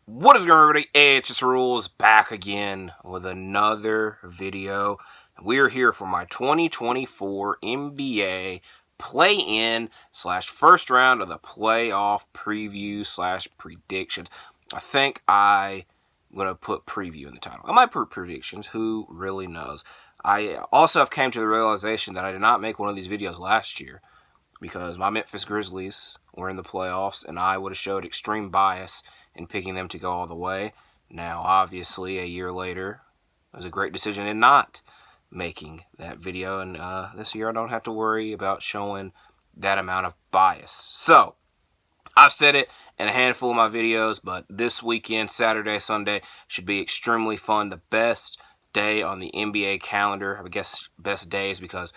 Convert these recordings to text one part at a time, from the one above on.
What is going on, everybody? HS Rules back again with another video. We're here for my 2024 NBA play-in / first round of the playoff preview / predictions. I think I'm going to put preview in the title. I might put predictions. Who really knows? I also have came to the realization that I did not make one of these videos last year because my Memphis Grizzlies were in the playoffs and I would have showed extreme bias in picking them to go all the way. Now, obviously, a year later, it was a great decision in not making that video, and this year I don't have to worry about showing that amount of bias. So, I've said it in a handful of my videos, but this weekend, Saturday, Sunday, should be extremely fun. The best day on the NBA calendar. I guess best days because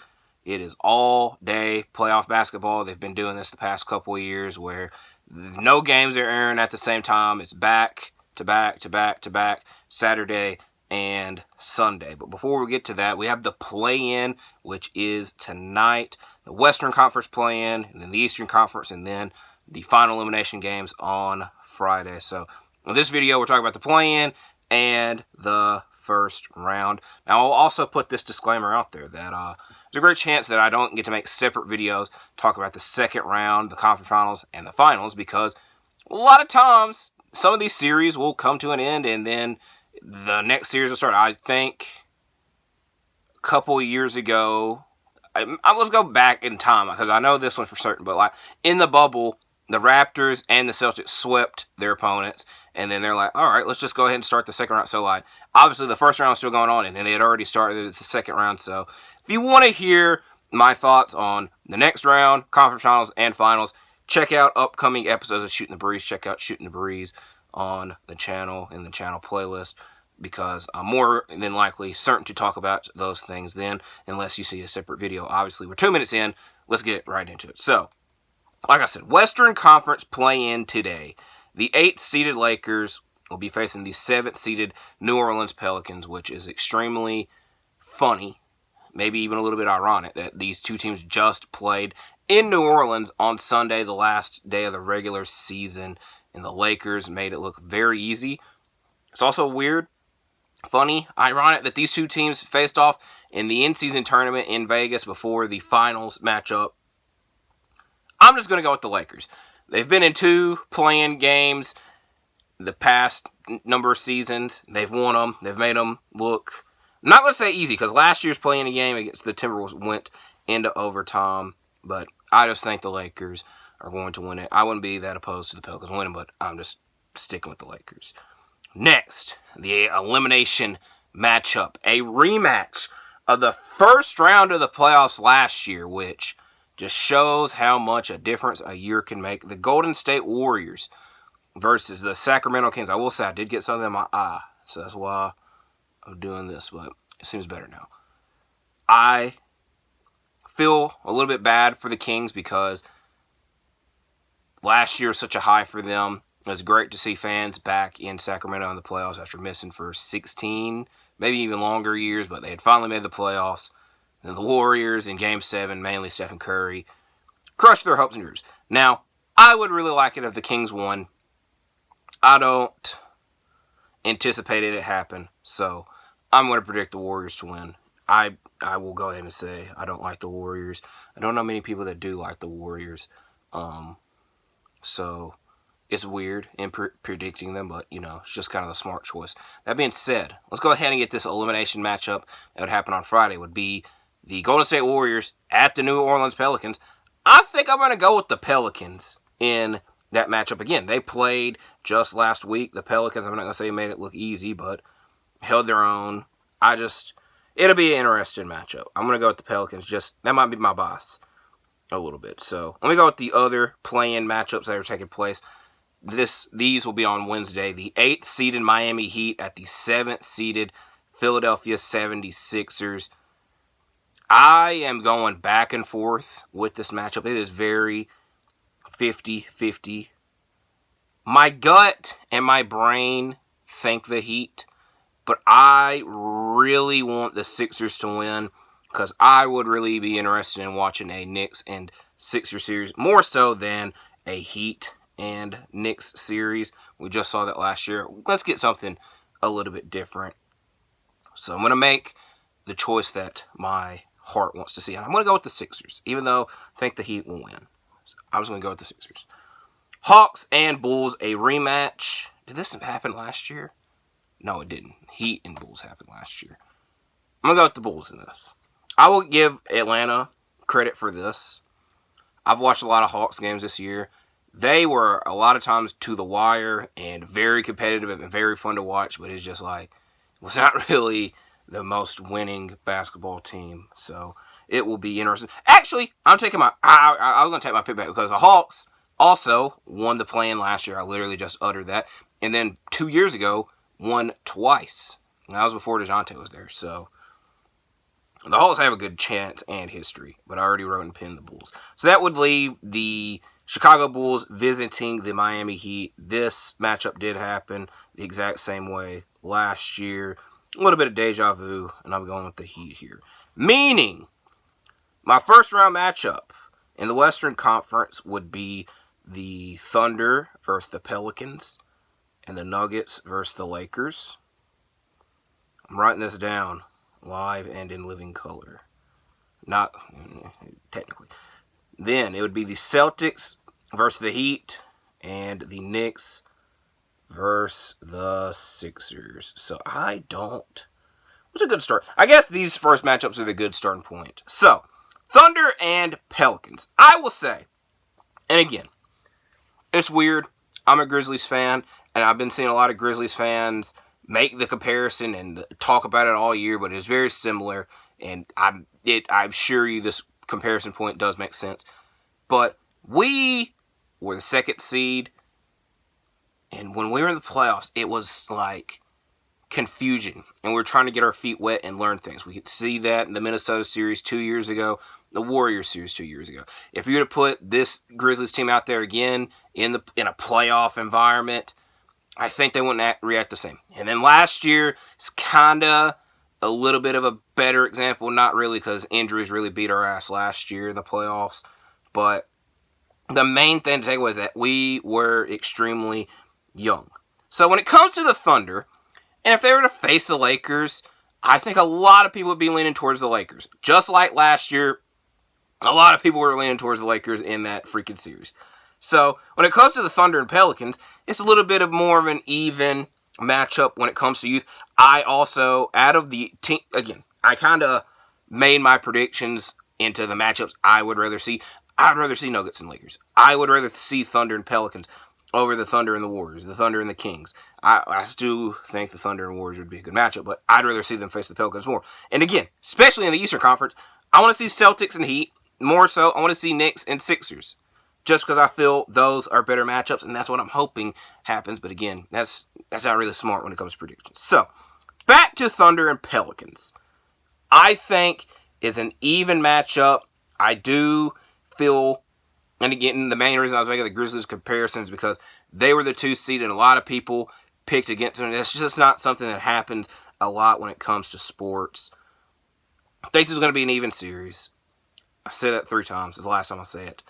it is all day playoff basketball. They've been doing this the past couple of years where no games are airing at the same time. It's back to back to back to back, Saturday and Sunday. But before we get to that, we have the play-in, which is tonight. The Western Conference play-in, and then the Eastern Conference, and then the final elimination games on Friday. So in this video, we're talking about the play-in and the first round. Now, I'll also put this disclaimer out there that there's a great chance that I don't get to make separate videos talk about the second round, the conference finals, and the finals, because a lot of times some of these series will come to an end and then the next series will start. I think a couple of years ago, let's go back in time because I know this one for certain, but like in the bubble, the Raptors and the Celtics swept their opponents, and then they're like, all right, let's just go ahead and start the second round. So, like, obviously the first round was still going on, and then they had already started the second round. So, if you want to hear my thoughts on the next round, conference finals, and finals, check out upcoming episodes of Shooting the Breeze. Check out Shooting the Breeze on the channel, in the channel playlist, because I'm more than likely certain to talk about those things then, unless you see a separate video. Obviously, we're 2 minutes in. Let's get right into it. So, like I said, Western Conference play-in today. The 8th-seeded Lakers will be facing the 7th-seeded New Orleans Pelicans, which is extremely funny, maybe even a little bit ironic, that these two teams just played in New Orleans on Sunday, the last day of the regular season, and the Lakers made it look very easy. It's also weird, funny, ironic that these two teams faced off in the in-season tournament in Vegas before the finals matchup. I'm just going to go with the Lakers. They've been in 2 play-in games the past number of seasons. They've won them. They've made them look, I'm not going to say easy, because last year's play-in game against the Timberwolves went into overtime. But I just think the Lakers are going to win it. I wouldn't be that opposed to the Pelicans winning, but I'm just sticking with the Lakers. Next, the elimination matchup. A rematch of the first round of the playoffs last year, which just shows how much a difference a year can make. The Golden State Warriors versus the Sacramento Kings. I will say I did get something in my eye, so that's why I'm doing this, but it seems better now. I feel a little bit bad for the Kings because last year was such a high for them. It was great to see fans back in Sacramento in the playoffs after missing for 16, maybe even longer years, but they had finally made the playoffs. And the Warriors in Game 7, mainly Stephen Curry, crushed their hopes and dreams. Now, I would really like it if the Kings won. I don't anticipate it to happen, so I'm going to predict the Warriors to win. I will go ahead and say I don't like the Warriors. I don't know many people that do like the Warriors, so it's weird in predicting them, but, it's just kind of the smart choice. That being said, let's go ahead and get this elimination matchup that would happen on Friday. Would be the Golden State Warriors at the New Orleans Pelicans. I think I'm going to go with the Pelicans in that matchup. Again, they played just last week. The Pelicans, I'm not going to say made it look easy, but held their own. It'll be an interesting matchup. I'm going to go with the Pelicans. That might be my bias a little bit. So let me go with the other play-in matchups that are taking place. These will be on Wednesday. The 8th-seeded Miami Heat at the 7th-seeded Philadelphia 76ers. I am going back and forth with this matchup. It is very 50-50. My gut and my brain think the Heat, but I really want the Sixers to win because I would really be interested in watching a Knicks and Sixers series more so than a Heat and Knicks series. We just saw that last year. Let's get something a little bit different. So I'm going to make the choice that my heart wants to see. And I'm going to go with the Sixers, even though I think the Heat will win. So I was going to go with the Sixers. Hawks and Bulls, a rematch. Did this happen last year? No, it didn't. Heat and Bulls happened last year. I'm going to go with the Bulls in this. I will give Atlanta credit for this. I've watched a lot of Hawks games this year. They were a lot of times to the wire and very competitive and very fun to watch, but it's just like, it was not really the most winning basketball team. So it will be interesting. Actually, I'm going to take my pick back because the Hawks also won the play-in last year. I literally just uttered that. And then 2 years ago, won twice. And that was before DeJounte was there. So the Hawks have a good chance and history, but I already wrote and pinned the Bulls. So that would leave the Chicago Bulls visiting the Miami Heat. This matchup did happen the exact same way last year. A little bit of deja vu, and I'm going with the Heat here. Meaning, my first round matchup in the Western Conference would be the Thunder versus the Pelicans and the Nuggets versus the Lakers. I'm writing this down live and in living color. Not technically. Then it would be the Celtics versus the Heat and the Knicks versus the Sixers. So it was a good start. I guess these first matchups are the good starting point. So, Thunder and Pelicans. I will say, and again, it's weird. I'm a Grizzlies fan, and I've been seeing a lot of Grizzlies fans make the comparison and talk about it all year, but it's very similar, and I'm sure you this comparison point does make sense. But we were the second seed, and when we were in the playoffs, it was like confusion, and we were trying to get our feet wet and learn things. We could see that in the Minnesota series 2 years ago, the Warriors series 2 years ago. If you were to put this Grizzlies team out there again in a playoff environment, I think they wouldn't react the same. And then last year, it's kind of a little bit of a better example. Not really, because injuries really beat our ass last year in the playoffs. But the main thing to take away is that we were extremely young. So when it comes to the Thunder, and if they were to face the Lakers, I think a lot of people would be leaning towards the Lakers. Just like last year, a lot of people were leaning towards the Lakers in that freaking series. So when it comes to the Thunder and Pelicans, it's a little bit of more of an even matchup when it comes to youth. I also, out of the team, again, I kind of made my predictions into the matchups I would rather see. I'd rather see Nuggets and Lakers. I would rather see Thunder and Pelicans over the Thunder and the Warriors, the Thunder and the Kings. I still think the Thunder and Warriors would be a good matchup, but I'd rather see them face the Pelicans more. And again, especially in the Eastern Conference, I want to see Celtics and Heat. More so, I want to see Knicks and Sixers. Just because I feel those are better matchups, and that's what I'm hoping happens. But again, that's not really smart when it comes to predictions. So, back to Thunder and Pelicans. I think it's an even matchup. I do feel, and again, the main reason I was making the Grizzlies comparison is because they were the 2 seed, and a lot of people picked against them. It's just not something that happens a lot when it comes to sports. I think this is going to be an even series. I said that 3 times. It's the last time I say it.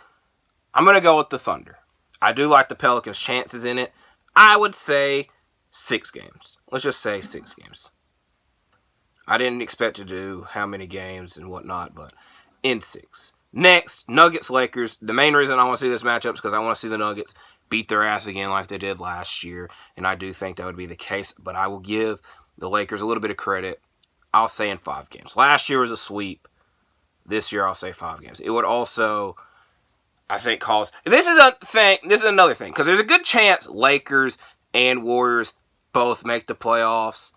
I'm going to go with the Thunder. I do like the Pelicans' chances in it. I would say 6 games. Let's just say 6 games. I didn't expect to do how many games and whatnot, but in 6. Next, Nuggets-Lakers. The main reason I want to see this matchup is because I want to see the Nuggets beat their ass again like they did last year, and I do think that would be the case, but I will give the Lakers a little bit of credit. I'll say in 5 games. Last year was a sweep. This year I'll say 5 games. It would also, I think, cause... This is another thing, because there's a good chance Lakers and Warriors both make the playoffs.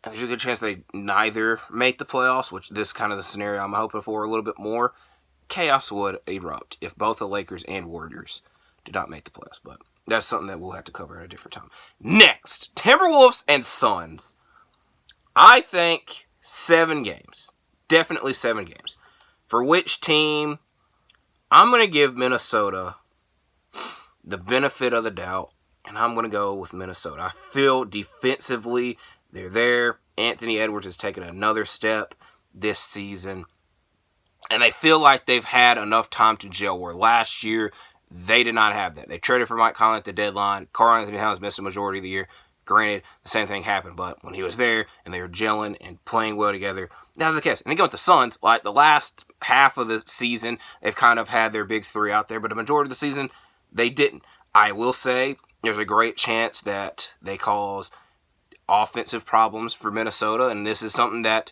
And there's a good chance they neither make the playoffs, which this is kind of the scenario I'm hoping for a little bit more. Chaos would erupt if both the Lakers and Warriors did not make the playoffs, but that's something that we'll have to cover at a different time. Next, Timberwolves and Suns. I think 7 games. Definitely 7 games. For which team? I'm going to give Minnesota the benefit of the doubt, and I'm going to go with Minnesota. I feel defensively they're there. Anthony Edwards has taken another step this season, and they feel like they've had enough time to gel, where last year They did not have that. They traded for Mike Conley at the deadline. Karl-Anthony Towns missed the majority of the year. Granted, the same thing happened, but when he was there and they were gelling and playing well together, that was the case. And again with the Suns, like the last half of the season, they've kind of had their big three out there, but the majority of the season, they didn't. I will say there's a great chance that they cause offensive problems for Minnesota, and this is something that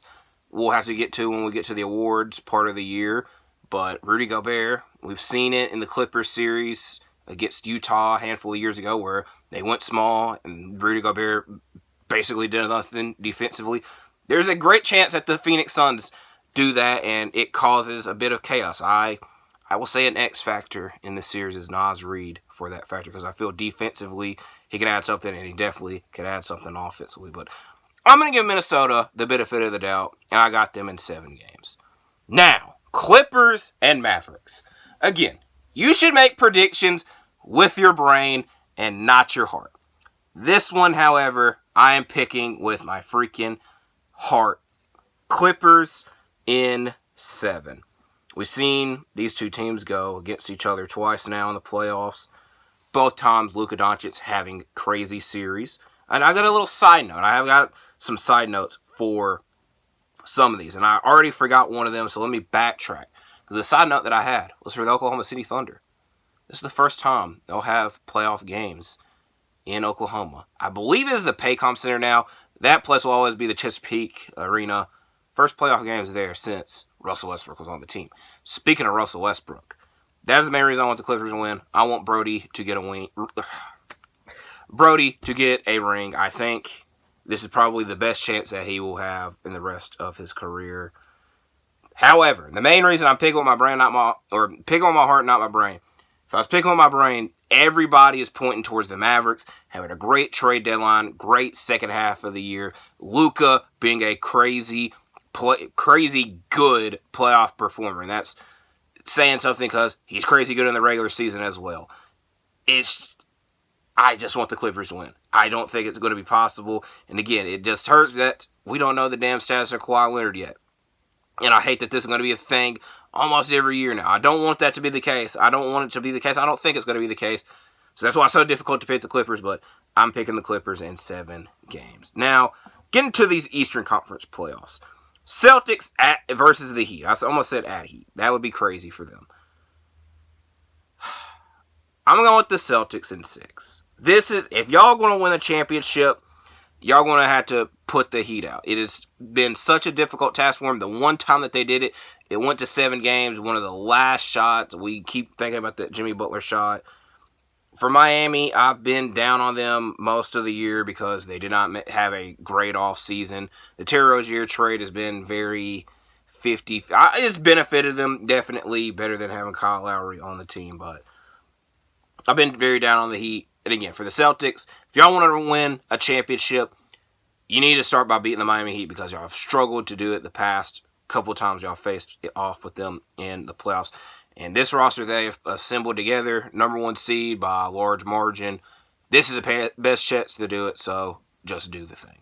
we'll have to get to when we get to the awards part of the year. But Rudy Gobert, we've seen it in the Clippers series against Utah a handful of years ago where they went small and Rudy Gobert basically did nothing defensively. There's a great chance that the Phoenix Suns do that and it causes a bit of chaos. I will say an X factor in this series is Naz Reid for that factor because I feel defensively he can add something and he definitely can add something offensively. But I'm going to give Minnesota the benefit of the doubt and I got them in 7 games. Now, Clippers and Mavericks. Again, you should make predictions with your brain and not your heart. This one, however, I am picking with my freaking heart. Clippers in 7. We've seen these two teams go against each other twice now in the playoffs. Both times Luka Doncic having crazy series. And I got a little side note. I have got some side notes for some of these. And I already forgot one of them, so let me backtrack. Because the side note that I had was for the Oklahoma City Thunder. This is the first time they'll have playoff games in Oklahoma. I believe it is the Paycom Center now. That place will always be the Chesapeake Arena. First playoff games there since Russell Westbrook was on the team. Speaking of Russell Westbrook, that is the main reason I want the Clippers to win. I want Brody to get a win. Brody to get a ring. I think this is probably the best chance that he will have in the rest of his career. However, the main reason I'm picking with my brain, picking with my heart, not my brain. If I was picking with my brain, everybody is pointing towards the Mavericks having a great trade deadline, great second half of the year. Luka being a crazy good playoff performer, and that's saying something because he's crazy good in the regular season as well. I just want the Clippers to win. I don't think it's going to be possible. And again, it just hurts that we don't know the damn status of Kawhi Leonard yet. And I hate that this is going to be a thing almost every year now. I don't want that to be the case. I don't want it to be the case. I don't think it's going to be the case. So that's why it's so difficult to pick the Clippers, but I'm picking the Clippers in 7 games. Now, getting to these Eastern Conference playoffs. Celtics versus the Heat. I almost said at Heat. That would be crazy for them. I'm going with the Celtics in 6. This is, if y'all going to win a championship, y'all going to have to put the Heat out. It has been such a difficult task for them. The one time that they did it, it went to 7 games. One of the last shots. We keep thinking about the Jimmy Butler shot. For Miami, I've been down on them most of the year because they did not have a great offseason. The Terry Rozier trade has been very 50. It's benefited them definitely better than having Kyle Lowry on the team, but I've been very down on the Heat. And again, for the Celtics, if y'all want to win a championship, you need to start by beating the Miami Heat because y'all have struggled to do it the past couple of times y'all faced it off with them in the playoffs. And this roster they have assembled together, number 1 seed by a large margin. This is the best chance to do it, so just do the thing.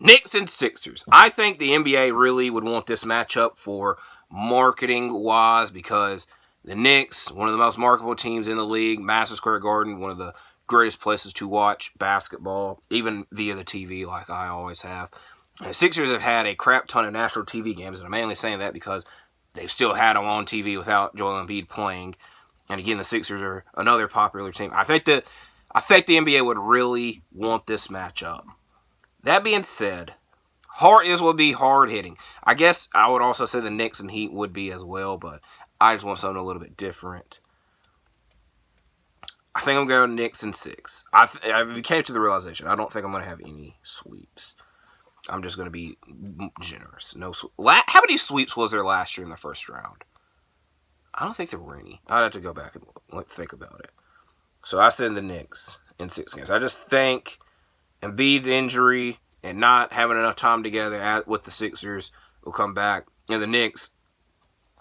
Knicks and Sixers. I think the NBA really would want this matchup for marketing-wise because the Knicks, one of the most marketable teams in the league, Madison Square Garden, one of the greatest places to watch basketball, even via the TV like I always have. The Sixers have had a crap ton of national TV games, and I'm mainly saying that because they've still had them on TV without Joel Embiid playing. And again, the Sixers are another popular team. I think the NBA would really want this matchup. That being said, this would be hard hitting. I guess I would also say the Knicks and Heat would be as well, but I just want something a little bit different. I think I'm going Knicks in 6. I came to the realization I don't think I'm going to have any sweeps. I'm just going to be generous. How many sweeps was there last year in the first round? I don't think there were any. I'd have to go back and think about it. So I said the Knicks in 6 games. I just think Embiid's injury and not having enough time together with the Sixers will come back. And the Knicks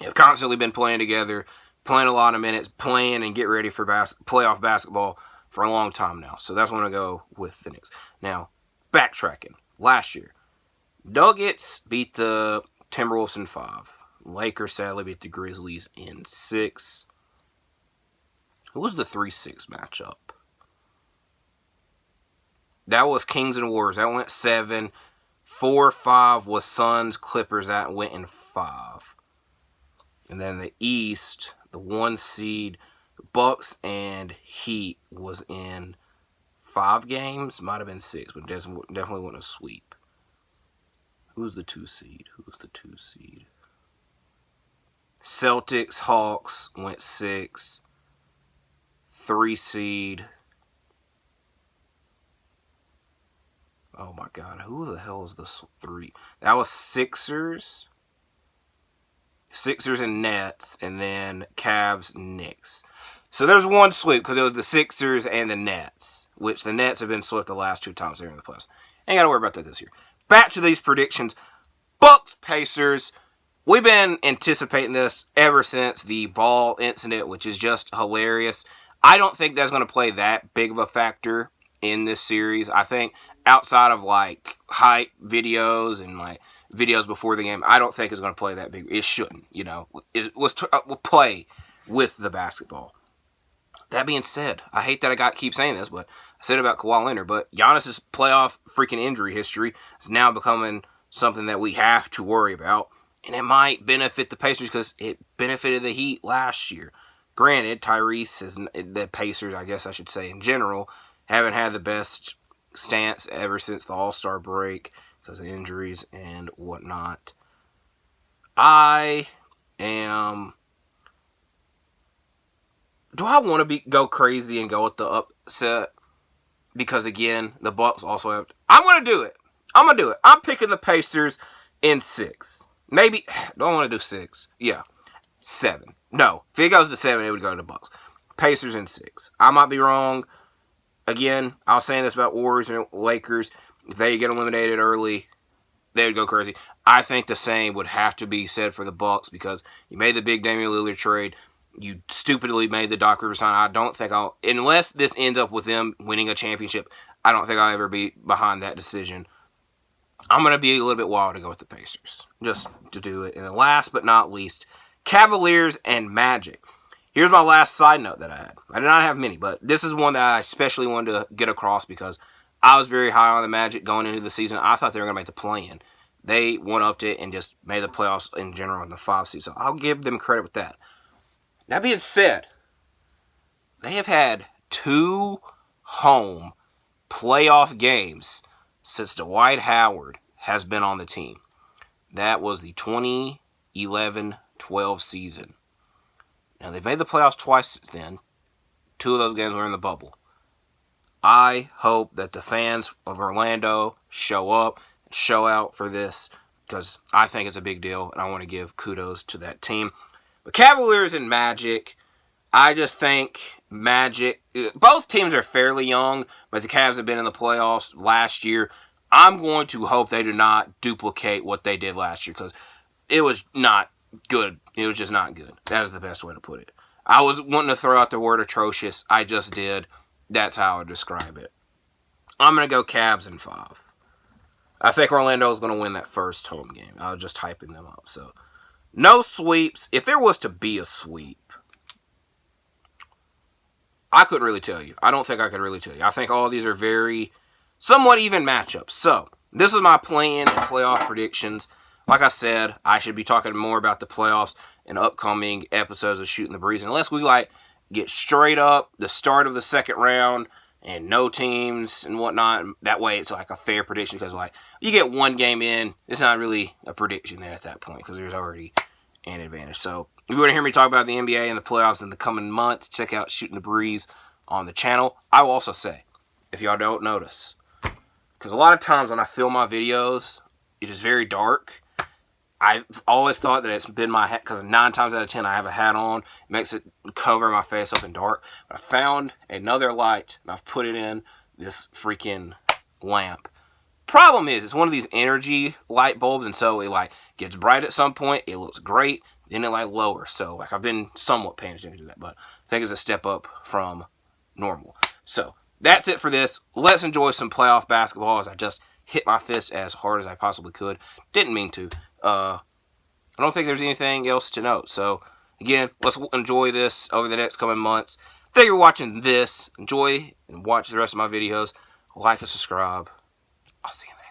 have constantly been playing together, playing a lot of minutes, playing and get ready for playoff basketball for a long time now. So that's when I go with the Knicks. Now, backtracking. Last year, Nuggets beat the Timberwolves in 5. Lakers sadly beat the Grizzlies in 6. Who was the 3-6 matchup? That was Kings and Warriors. That went 7. 4-5 was Suns, Clippers. That went in 5. And then the East, the 1 seed, Bucks and Heat was in 5 games. Might have been 6, but definitely wasn't a sweep. Who's the 2 seed? Celtics, Hawks went 6. 3 seed. Oh my God, who the hell is the 3? That was Sixers. Sixers and Nets, and then Cavs, Knicks. So there's one sweep because it was the Sixers and the Nets, which the Nets have been swept the last 2 times they're in the playoffs. Ain't got to worry about that this year. Back to these predictions. Bucks, Pacers. We've been anticipating this ever since the ball incident, which is just hilarious. I don't think that's going to play that big of a factor in this series. I think outside of like hype videos and like videos before the game, I don't think it's going to play that big. It shouldn't, you know. We'll play with the basketball. That being said, I hate that I keep saying this, but I said about Kawhi Leonard, but Giannis's playoff freaking injury history is now becoming something that we have to worry about, and it might benefit the Pacers because it benefited the Heat last year. Granted, the Pacers, I guess I should say in general, haven't had the best stance ever since the All-Star break because of injuries and whatnot. Do I want to go crazy and go with the upset? Because again, the Bucks also have. I'm gonna do it. I'm picking the Pacers in 6. Maybe do I want to do 6? Yeah, 7. No, if it goes to 7, it would go to the Bucks. Pacers in 6. I might be wrong. Again, I was saying this about Warriors and Lakers. If they get eliminated early, they would go crazy. I think the same would have to be said for the Bucks because you made the big Damian Lillard trade. You stupidly made the Doc Rivers sign. I don't think unless this ends up with them winning a championship, I don't think I'll ever be behind that decision. I'm going to be a little bit wild to go with the Pacers, just to do it. And then last but not least, Cavaliers and Magic. Here's my last side note that I had. I did not have many, but this is one that I especially wanted to get across because I was very high on the Magic going into the season. I thought they were going to make the play-in. They one-upped it and just made the playoffs in general in the 5 seed. So I'll give them credit with that. That being said, they have had 2 home playoff games since Dwight Howard has been on the team. That was the 2011-12 season. Now, they've made the playoffs twice since then. 2 of those games were in the bubble. I hope that the fans of Orlando show up and show out for this because I think it's a big deal, and I want to give kudos to that team. But Cavaliers and Magic, I just think Magic, both teams are fairly young, but the Cavs have been in the playoffs last year. I'm going to hope they do not duplicate what they did last year because it was not good. It was just not good. That is the best way to put it. I was wanting to throw out the word atrocious. I just did. That's how I would describe it. I'm going to go Cavs in 5. I think Orlando is going to win that first home game. I was just hyping them up, so... No sweeps. If there was to be a sweep, I couldn't really tell you. I don't think I could really tell you. I think all of these are very somewhat even matchups. So, this is my play-in and playoff predictions. Like I said, I should be talking more about the playoffs in upcoming episodes of Shooting the Breeze. Unless we get straight up the start of the second round and no teams and whatnot. That way it's like a fair prediction because you get 1 game in, it's not really a prediction at that point because there's already an advantage. So if you want to hear me talk about the NBA and the playoffs in the coming months, check out Shooting the Breeze on the channel. I will also say, if y'all don't notice, because a lot of times when I film my videos, it is very dark. I've always thought that it's been my hat, because 9 times out of 10 I have a hat on. It makes it cover my face up in dark. But I found another light, and I've put it in this freaking lamp. Problem is, it's one of these energy light bulbs, and so it gets bright at some point. It looks great. Then it lowers. So I've been somewhat paying attention to that, but I think it's a step up from normal. So that's it for this. Let's enjoy some playoff basketball as I just hit my fist as hard as I possibly could. Didn't mean to. I don't think there's anything else to note. So, again, let's enjoy this over the next coming months. Thank you for watching this. Enjoy and watch the rest of my videos. Like and subscribe. I'll see you next time.